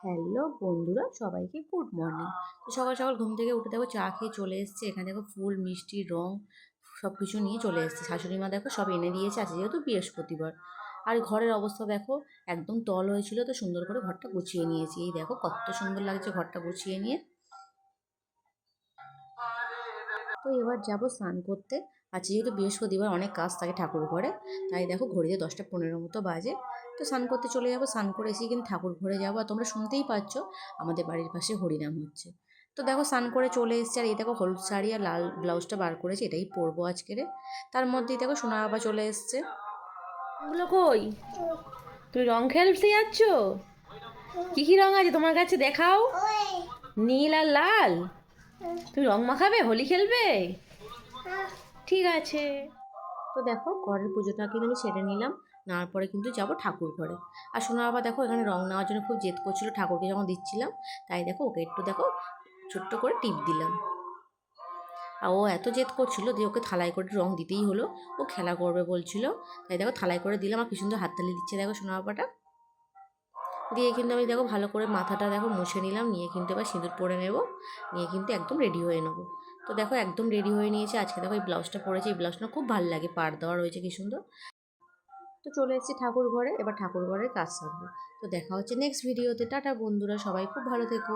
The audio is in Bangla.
হ্যালো বন্ধুরা, সবাইকে গুড মর্নিং। তো সকাল সকাল ঘুম থেকে উঠে দেখো চা খেয়ে চলে এসেছে। এখানে দেখো ফুল মিষ্টি রং সব কিছু নিয়ে চলে এসেছে। শাশুড়ি মা দেখো সব এনে দিয়েছে, আছে যেহেতু বৃহস্পতিবার। আর ঘরের অবস্থা দেখো একদম তল হয়েছিল, তো সুন্দর করে ঘরটা গুছিয়ে নিয়েছি। এই দেখো কত সুন্দর লাগছে ঘরটা গুছিয়ে নিয়ে। তো এবার যাব স্নান করতে। আজকে যেহেতু বৃহস্পতিবার অনেক কাজ থাকে ঠাকুর ঘরে, তাই দেখো ঘড়িতে 10টা 15 মতো বাজে। তো স্নান করতে চলে যাবো। স্নান করে এসে কিন্তু ঠাকুর ঘরে যাবো। আর তোমরা শুনতেই পাচ্ছ আমাদের বাড়ির পাশে হরিনাম হচ্ছে। তো দেখো স্নান করে চলে এসছে। আর এই দেখো হলুদ শাড়ি আর লাল ব্লাউজটা বার করেছে, এটাই পরবো আজকের। তার মধ্যেই দেখো সোনা বাবা চলে এসছে। ওগুলো কই? তুমি রং খেলতে যাচ্ছ? কি কি রং আছে তোমার কাছে দেখাও। নীল আর লাল। তুমি রং মাখাবে, হোলি খেলবে? ঠিক আছে। তো দেখো ঘরের পুজোটা কিন্তু আমি সেরে নিলাম। নেওয়ার পরে কিন্তু যাবো ঠাকুর ঘরে। আর সোনা বাবা দেখো এখানে রং নেওয়ার জন্য খুব জেদ করছিল ঠাকুরকে যখন দিচ্ছিলাম। তাই দেখো ওকে একটু দেখো ছোট্ট করে টিপ দিলাম। আর ও এত জেদ করছিল যে ওকে থালায় করে রং দিতেই হলো। ও খেলা করবে বলছিল, তাই দেখো থালায় করে দিলাম। আর কি সুন্দর হাততালি দিচ্ছে দেখো সোনা বাবাটা। দিয়ে কিন্তু আমি দেখো ভালো করে মাথাটা দেখো মুছে নিলাম, নিয়ে কিন্তু এবার সিঁদুর পরে নেব। নিয়ে কিন্তু একদম রেডি হয়ে নেবো। তো দেখো একদম রেডি হয়ে নিয়েছে। আজকে দেখো এই ব্লাউজটা পরেছি, এই ব্লাউজটা খুব ভালো লাগে, পাড় দেওয়া রয়েছে কি সুন্দর। তো চলে এসেছি ঠাকুর ঘরে, এবার ঠাকুর ঘরের কাজ সারবো। তো দেখা হচ্ছে নেক্সট ভিডিওতে। টাটা বন্ধুরা, সবাই খুব ভালো থেকো।